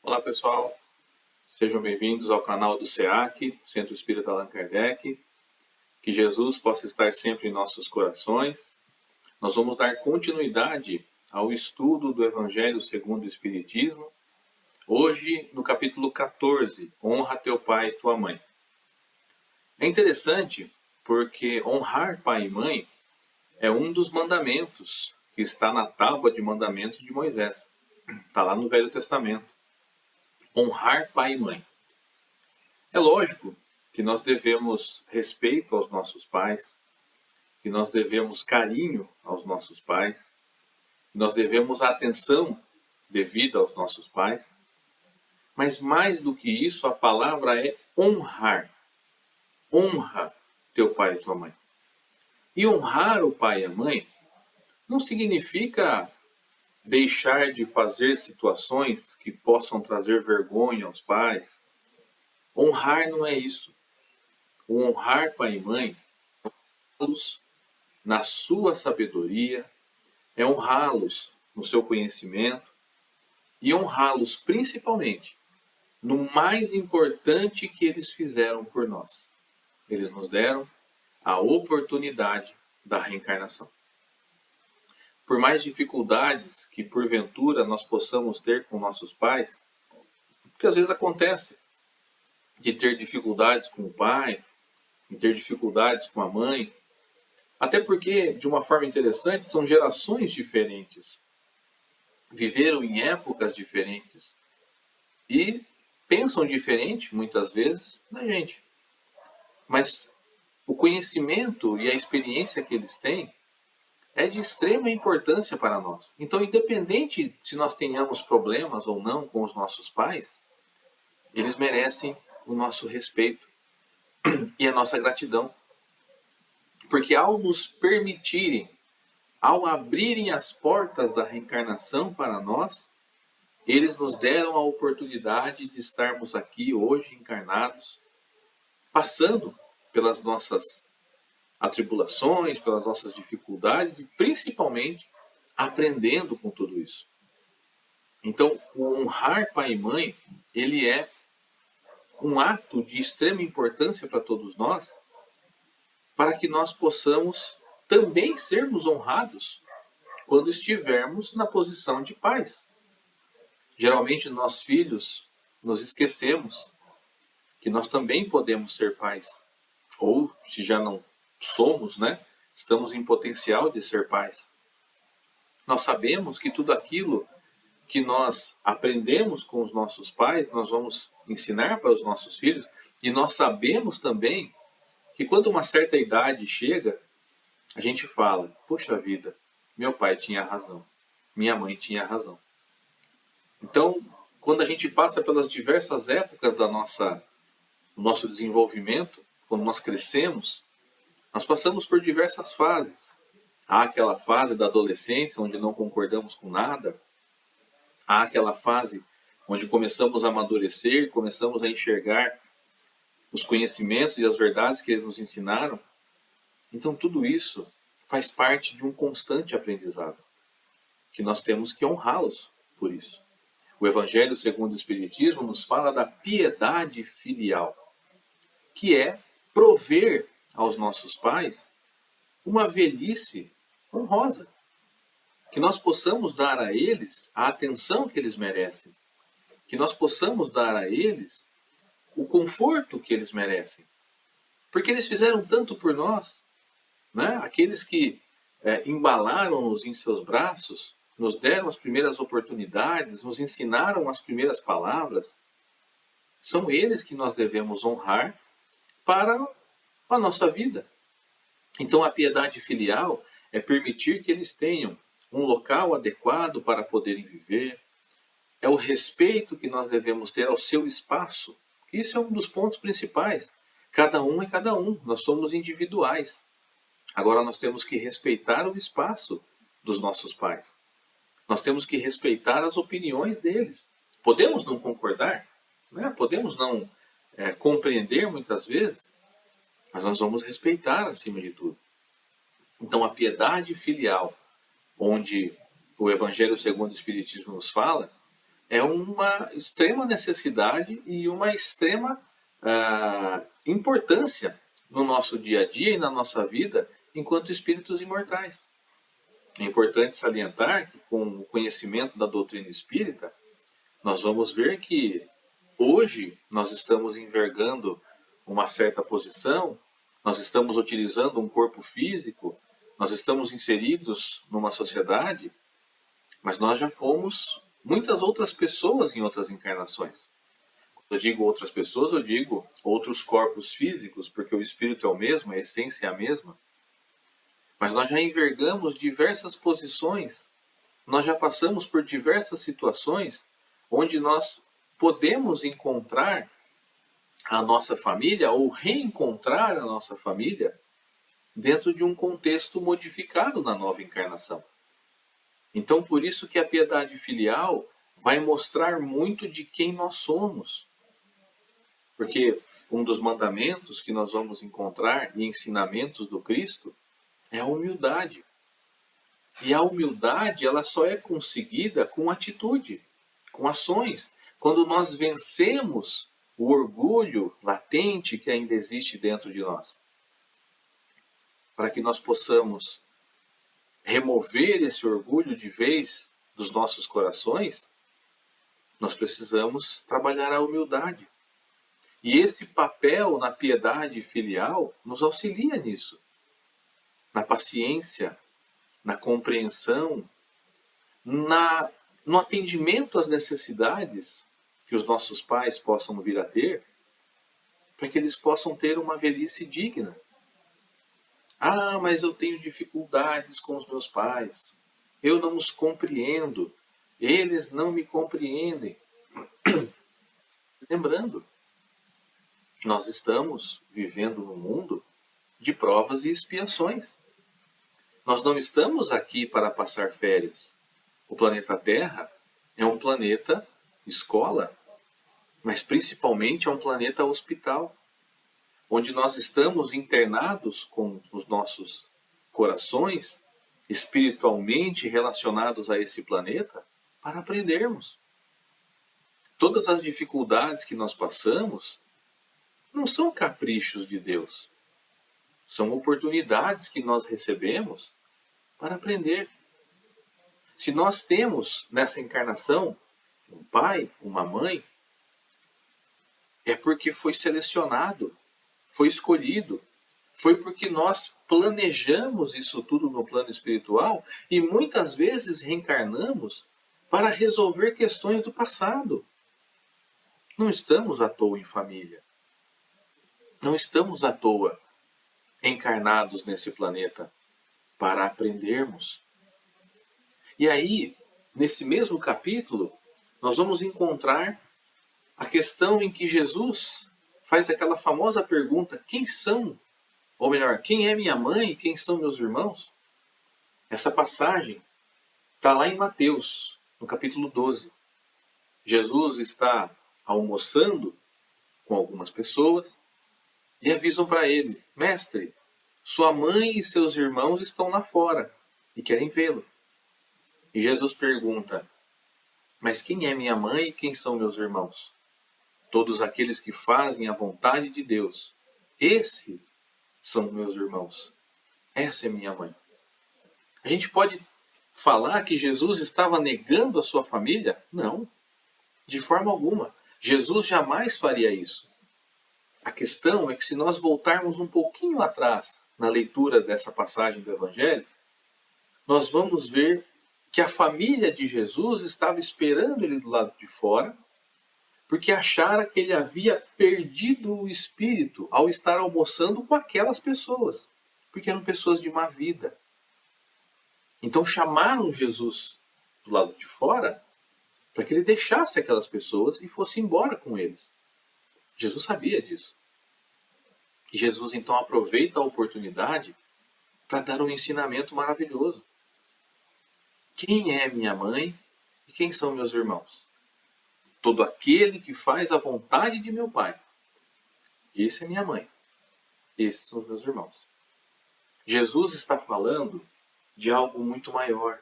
Olá pessoal, sejam bem-vindos ao canal do SEAC, Centro Espírita Allan Kardec. Que Jesus possa estar sempre em nossos corações. Nós vamos dar continuidade ao estudo do Evangelho segundo o Espiritismo. Hoje, no capítulo 14, Honra teu pai e tua mãe. É interessante porque honrar pai e mãe é um dos mandamentos que está na tábua de mandamentos de Moisés. Está lá no Velho Testamento. Honrar pai e mãe. É lógico que nós devemos respeito aos nossos pais, que nós devemos carinho aos nossos pais, que nós devemos atenção devida aos nossos pais, mas mais do que isso, a palavra é honrar. Honra teu pai e tua mãe. E honrar o pai e a mãe não significa deixar de fazer situações que possam trazer vergonha aos pais. Honrar não é isso. O honrar pai e mãe é honrá-los na sua sabedoria, é honrá-los no seu conhecimento e honrá-los principalmente no mais importante que eles fizeram por nós. Eles nos deram a oportunidade da reencarnação. Por mais dificuldades que porventura nós possamos ter com nossos pais, porque às vezes acontece de ter dificuldades com o pai, de ter dificuldades com a mãe, até porque, de uma forma interessante, são gerações diferentes, viveram em épocas diferentes e pensam diferente, muitas vezes, da gente. Mas o conhecimento e a experiência que eles têm é de extrema importância para nós. Então, independente se nós tenhamos problemas ou não com os nossos pais, eles merecem o nosso respeito e a nossa gratidão. Porque ao nos permitirem, ao abrirem as portas da reencarnação para nós, eles nos deram a oportunidade de estarmos aqui hoje encarnados, passando pelas nossas atribulações, pelas nossas dificuldades e principalmente aprendendo com tudo isso. Então, o honrar pai e mãe, ele é um ato de extrema importância para todos nós, para que nós possamos também sermos honrados quando estivermos na posição de pais. Geralmente nós filhos nos esquecemos que nós também podemos ser pais. Ou, se já não somos, estamos em potencial de ser pais. Nós sabemos que tudo aquilo que nós aprendemos com os nossos pais, nós vamos ensinar para os nossos filhos, e nós sabemos também que quando uma certa idade chega, a gente fala, poxa vida, meu pai tinha razão, minha mãe tinha razão. Então, quando a gente passa pelas diversas épocas do nosso desenvolvimento, quando nós crescemos, nós passamos por diversas fases. Há aquela fase da adolescência, onde não concordamos com nada. Há aquela fase onde começamos a amadurecer, começamos a enxergar os conhecimentos e as verdades que eles nos ensinaram. Então tudo isso faz parte de um constante aprendizado, que nós temos que honrá-los por isso. O Evangelho segundo o Espiritismo nos fala da piedade filial, que é prover aos nossos pais uma velhice honrosa, que nós possamos dar a eles a atenção que eles merecem, que nós possamos dar a eles o conforto que eles merecem, porque eles fizeram tanto por nós, Aqueles que embalaram-nos em seus braços, nos deram as primeiras oportunidades, nos ensinaram as primeiras palavras, são eles que nós devemos honrar para a nossa vida. Então a piedade filial é permitir que eles tenham um local adequado para poderem viver, é o respeito que nós devemos ter ao seu espaço. Isso é um dos pontos principais. Cada um é cada um, nós somos individuais. Agora nós temos que respeitar o espaço dos nossos pais. Nós temos que respeitar as opiniões deles. Podemos não concordar, podemos não compreender muitas vezes, mas nós vamos respeitar acima de tudo. Então a piedade filial, onde o Evangelho segundo o Espiritismo nos fala, é uma extrema necessidade e uma extrema importância no nosso dia a dia e na nossa vida enquanto espíritos imortais. É importante salientar que, com o conhecimento da doutrina espírita, nós vamos ver que hoje nós estamos envergando uma certa posição, nós estamos utilizando um corpo físico, nós estamos inseridos numa sociedade, mas nós já fomos muitas outras pessoas em outras encarnações. Quando eu digo outras pessoas, eu digo outros corpos físicos, porque o espírito é o mesmo, a essência é a mesma. Mas nós já envergamos diversas posições, nós já passamos por diversas situações onde nós podemos encontrar a nossa família ou reencontrar a nossa família dentro de um contexto modificado na nova encarnação. Então, por isso que a piedade filial vai mostrar muito de quem nós somos. Porque um dos mandamentos que nós vamos encontrar e ensinamentos do Cristo é a humildade. E a humildade, ela só é conseguida com atitude, com ações. Quando nós vencemos o orgulho latente que ainda existe dentro de nós. Para que nós possamos remover esse orgulho de vez dos nossos corações, nós precisamos trabalhar a humildade. E esse papel na piedade filial nos auxilia nisso. Na paciência, na compreensão, no atendimento às necessidades que os nossos pais possam vir a ter, para que eles possam ter uma velhice digna. Ah, mas eu tenho dificuldades com os meus pais. Eu não os compreendo. Eles não me compreendem. Lembrando, nós estamos vivendo num mundo de provas e expiações. Nós não estamos aqui para passar férias. O planeta Terra é um planeta escola, mas principalmente é um planeta hospital, onde nós estamos internados com os nossos corações, espiritualmente relacionados a esse planeta, para aprendermos. Todas as dificuldades que nós passamos não são caprichos de Deus, são oportunidades que nós recebemos para aprender. Se nós temos nessa encarnação um pai, uma mãe, é porque foi selecionado, foi escolhido, foi porque nós planejamos isso tudo no plano espiritual e muitas vezes reencarnamos para resolver questões do passado. Não estamos à toa em família. Não estamos à toa encarnados nesse planeta para aprendermos. E aí, nesse mesmo capítulo, nós vamos encontrar a questão em que Jesus faz aquela famosa pergunta: quem são? Ou melhor, quem é minha mãe e quem são meus irmãos? Essa passagem está lá em Mateus, no capítulo 12. Jesus está almoçando com algumas pessoas e avisam para ele: mestre, sua mãe e seus irmãos estão lá fora e querem vê-lo. E Jesus pergunta: mas quem é minha mãe e quem são meus irmãos? Todos aqueles que fazem a vontade de Deus. Esses são meus irmãos. Essa é minha mãe. A gente pode falar que Jesus estava negando a sua família? Não, de forma alguma. Jesus jamais faria isso. A questão é que se nós voltarmos um pouquinho atrás na leitura dessa passagem do Evangelho, nós vamos ver que a família de Jesus estava esperando ele do lado de fora, porque achara que ele havia perdido o espírito ao estar almoçando com aquelas pessoas, porque eram pessoas de má vida. Então chamaram Jesus do lado de fora para que ele deixasse aquelas pessoas e fosse embora com eles. Jesus sabia disso. E Jesus então aproveita a oportunidade para dar um ensinamento maravilhoso. Quem é minha mãe e quem são meus irmãos? Todo aquele que faz a vontade de meu Pai. Esse é minha mãe. Esses são os meus irmãos. Jesus está falando de algo muito maior.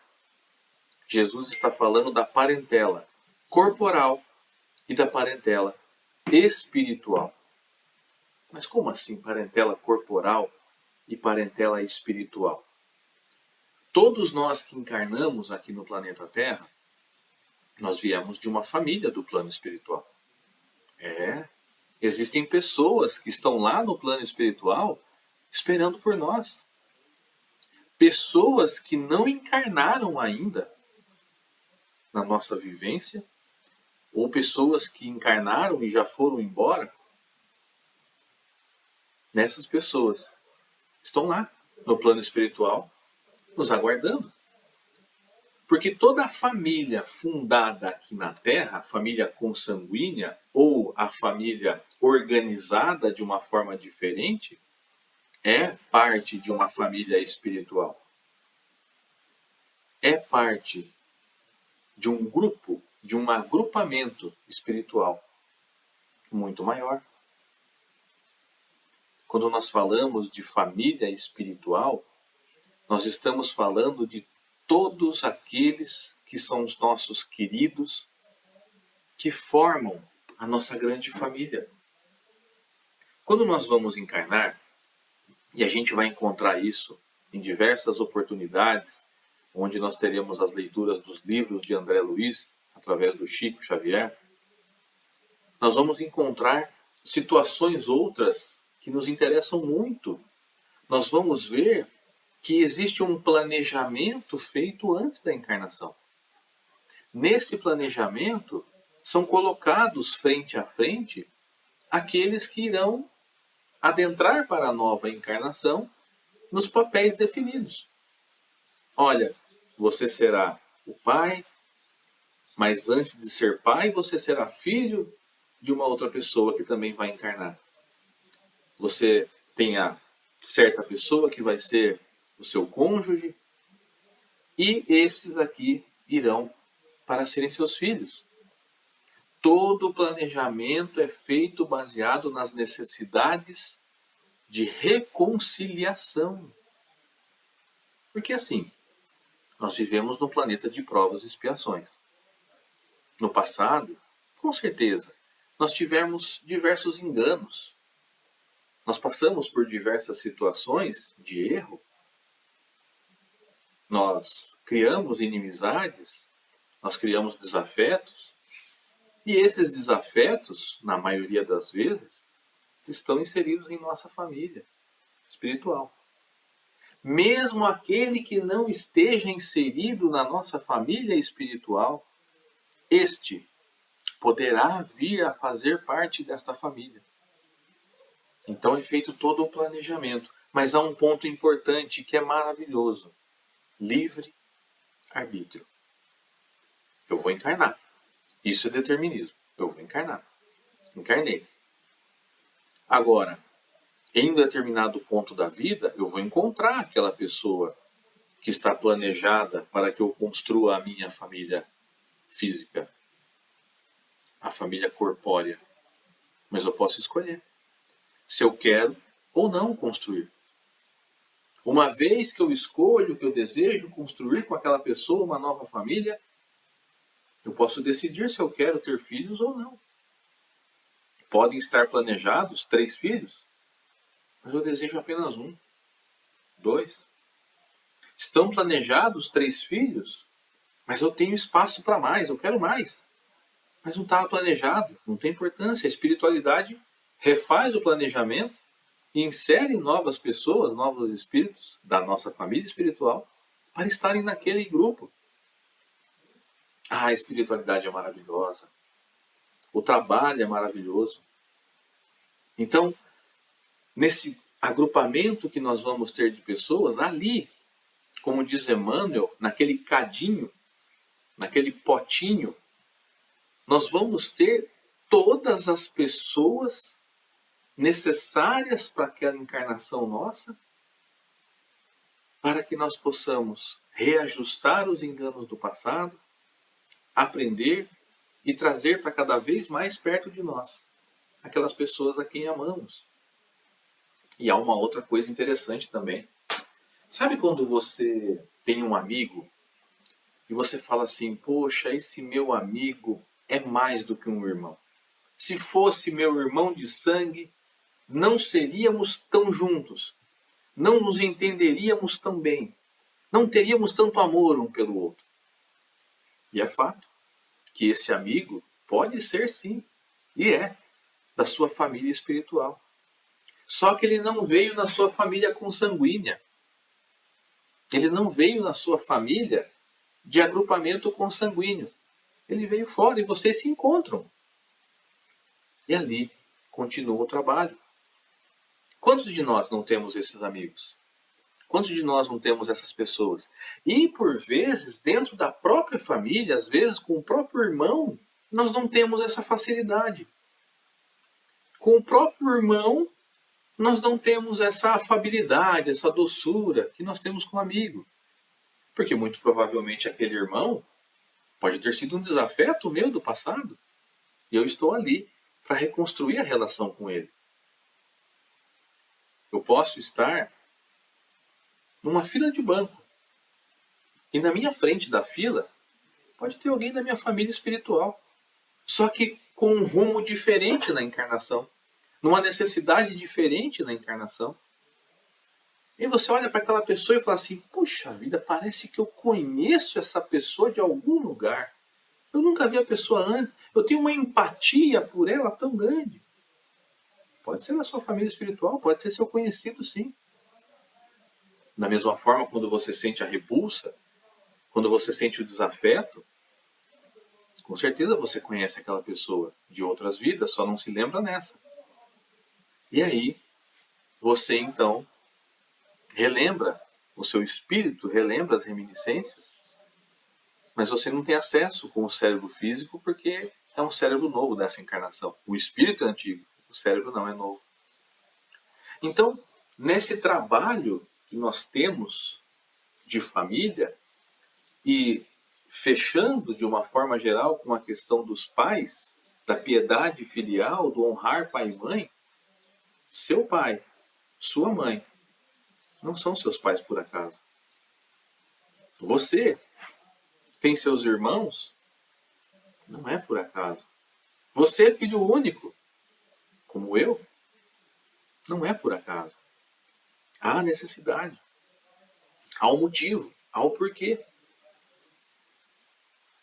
Jesus está falando da parentela. corporal e da parentela espiritual. Mas como assim parentela corporal e parentela espiritual? Todos nós que encarnamos aqui no planeta Terra, nós viemos de uma família do plano espiritual. Existem pessoas que estão lá no plano espiritual esperando por nós. Pessoas que não encarnaram ainda na nossa vivência, ou pessoas que encarnaram e já foram embora. Nessas pessoas estão lá no plano espiritual nos aguardando. Porque toda a família fundada aqui na Terra, a família consanguínea ou a família organizada de uma forma diferente, é parte de uma família espiritual. É parte de um grupo, de um agrupamento espiritual muito maior. Quando nós falamos de família espiritual, nós estamos falando de todos aqueles que são os nossos queridos, que formam a nossa grande família. Quando nós vamos encarnar, e a gente vai encontrar isso em diversas oportunidades, onde nós teremos as leituras dos livros de André Luiz, através do Chico Xavier, nós vamos encontrar situações outras que nos interessam muito. Nós vamos ver que existe um planejamento feito antes da encarnação. Nesse planejamento, são colocados frente a frente aqueles que irão adentrar para a nova encarnação nos papéis definidos. Olha, você será o pai, mas antes de ser pai, você será filho de uma outra pessoa que também vai encarnar. Você tem a certa pessoa que vai ser o seu cônjuge, e esses aqui irão para serem seus filhos. Todo o planejamento é feito baseado nas necessidades de reconciliação. Porque assim, nós vivemos num planeta de provas e expiações. No passado, com certeza, nós tivemos diversos enganos. Nós passamos por diversas situações de erro. Nós criamos inimizades, nós criamos desafetos, e esses desafetos, na maioria das vezes, estão inseridos em nossa família espiritual. Mesmo aquele que não esteja inserido na nossa família espiritual, este poderá vir a fazer parte desta família. Então é feito todo o planejamento. Mas há um ponto importante que é maravilhoso. Livre-arbítrio. Eu vou encarnar. Isso é determinismo. Eu vou encarnar. Encarnei. Agora, em um determinado ponto da vida, eu vou encontrar aquela pessoa que está planejada para que eu construa a minha família física, a família corpórea. Mas eu posso escolher se eu quero ou não construir. Uma vez que eu escolho, que eu desejo construir com aquela pessoa uma nova família, eu posso decidir se eu quero ter filhos ou não. Podem estar planejados 3 filhos, mas eu desejo apenas 1, 2. Estão planejados 3 filhos, mas eu tenho espaço para mais, eu quero mais. Mas não estava planejado, não tem importância. A espiritualidade refaz o planejamento e insere novas pessoas, novos espíritos da nossa família espiritual para estarem naquele grupo. A espiritualidade é maravilhosa. O trabalho é maravilhoso. Então, nesse agrupamento que nós vamos ter de pessoas, ali, como diz Emmanuel, naquele cadinho, naquele potinho, nós vamos ter todas as pessoas necessárias para aquela encarnação nossa, para que nós possamos reajustar os enganos do passado, aprender e trazer para cada vez mais perto de nós aquelas pessoas a quem amamos. E há uma outra coisa interessante também. Sabe quando você tem um amigo e você fala assim, poxa, esse meu amigo é mais do que um irmão. Se fosse meu irmão de sangue, não seríamos tão juntos, não nos entenderíamos tão bem, não teríamos tanto amor um pelo outro. E é fato que esse amigo pode ser sim, e é, da sua família espiritual. Só que ele não veio na sua família consanguínea. Ele não veio na sua família de agrupamento consanguíneo. Ele veio fora e vocês se encontram. E ali continua o trabalho. Quantos de nós não temos esses amigos? Quantos de nós não temos essas pessoas? E por vezes, dentro da própria família, às vezes com o próprio irmão, nós não temos essa facilidade. Com o próprio irmão, nós não temos essa afabilidade, essa doçura que nós temos com o amigo. Porque muito provavelmente aquele irmão pode ter sido um desafeto meu do passado. E eu estou ali para reconstruir a relação com ele. Eu posso estar numa fila de banco. E na minha frente da fila, pode ter alguém da minha família espiritual. Só que com um rumo diferente na encarnação. Numa necessidade diferente na encarnação. E você olha para aquela pessoa e fala assim, puxa vida, parece que eu conheço essa pessoa de algum lugar. Eu nunca vi a pessoa antes. Eu tenho uma empatia por ela tão grande. Pode ser na sua família espiritual, pode ser seu conhecido, sim. Da mesma forma, quando você sente a repulsa, quando você sente o desafeto, com certeza você conhece aquela pessoa de outras vidas, só não se lembra nessa. E aí, você então relembra, o seu espírito relembra as reminiscências, mas você não tem acesso com o cérebro físico porque é um cérebro novo dessa encarnação. O espírito é antigo, o cérebro não é novo. Então, nesse trabalho que nós temos de família, e fechando de uma forma geral com a questão dos pais, da piedade filial, do honrar pai e mãe, seu pai, sua mãe, não são seus pais por acaso. Você tem seus irmãos, não é por acaso. Você é filho único, como eu, não é por acaso. Há necessidade, há um motivo, há um porquê.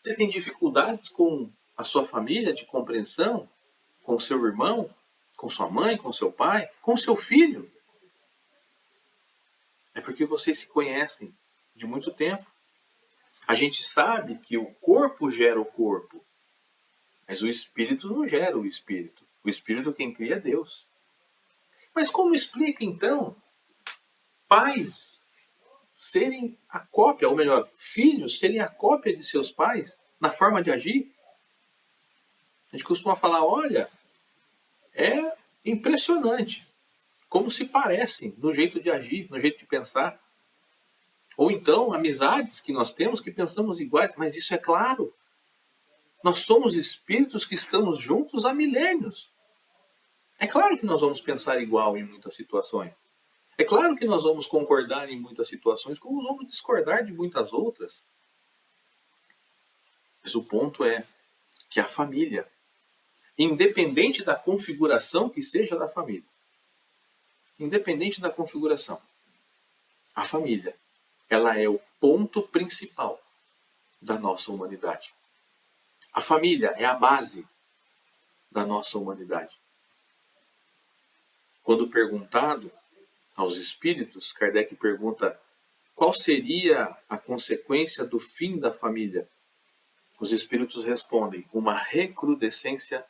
Você tem dificuldades com a sua família de compreensão, com o seu irmão, com sua mãe, com seu pai, com seu filho. É porque vocês se conhecem de muito tempo. A gente sabe que o corpo gera o corpo, mas o espírito não gera o espírito. O espírito quem cria é Deus. Mas como explica então pais serem a cópia, ou melhor, filhos serem a cópia de seus pais na forma de agir? A gente costuma falar, olha, é impressionante como se parecem no jeito de agir, no jeito de pensar. Ou então, amizades que nós temos que pensamos iguais, mas isso é claro. Nós somos espíritos que estamos juntos há milênios. É claro que nós vamos pensar igual em muitas situações. É claro que nós vamos concordar em muitas situações, como vamos discordar de muitas outras. Mas o ponto é que a família, independente da configuração que seja da família, independente da configuração, a família, ela é o ponto principal da nossa humanidade. A família é a base da nossa humanidade. Quando perguntado aos espíritos, Kardec pergunta qual seria a consequência do fim da família. Os espíritos respondem, uma recrudescência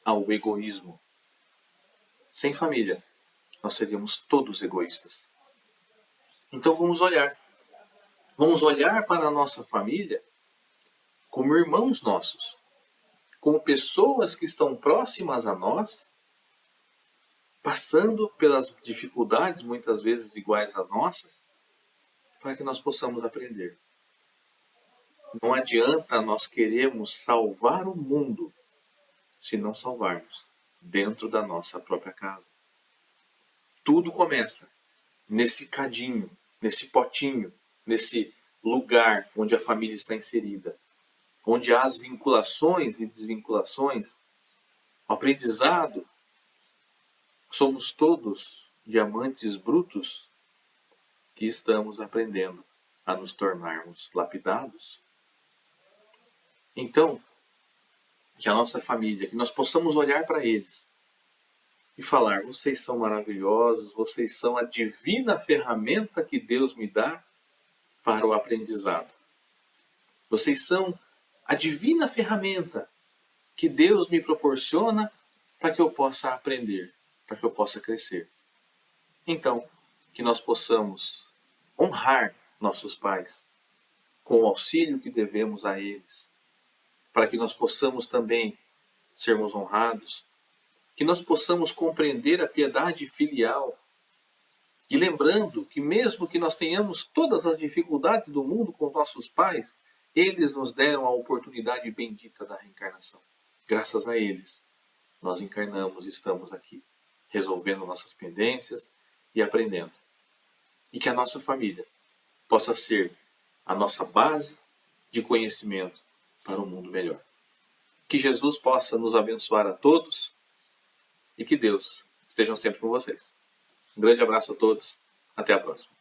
ao egoísmo. Sem família, nós seríamos todos egoístas. Então vamos olhar. Vamos olhar para a nossa família como irmãos nossos, como pessoas que estão próximas a nós, passando pelas dificuldades muitas vezes iguais às nossas, para que nós possamos aprender. Não adianta nós queremos salvar o mundo se não salvarmos dentro da nossa própria casa. Tudo começa nesse cadinho, nesse potinho, nesse lugar onde a família está inserida, onde há as vinculações e desvinculações, o aprendizado, somos todos diamantes brutos que estamos aprendendo a nos tornarmos lapidados. Então, que a nossa família, que nós possamos olhar para eles e falar: vocês são maravilhosos, vocês são a divina ferramenta que Deus me dá para o aprendizado. Vocês são a divina ferramenta que Deus me proporciona para que eu possa aprender, para que eu possa crescer. Então, que nós possamos honrar nossos pais com o auxílio que devemos a eles, para que nós possamos também sermos honrados, que nós possamos compreender a piedade filial. E lembrando que mesmo que nós tenhamos todas as dificuldades do mundo com nossos pais, eles nos deram a oportunidade bendita da reencarnação. Graças a eles, nós encarnamos e estamos aqui, resolvendo nossas pendências e aprendendo. E que a nossa família possa ser a nossa base de conhecimento para um mundo melhor. Que Jesus possa nos abençoar a todos e que Deus esteja sempre com vocês. Um grande abraço a todos. Até a próxima.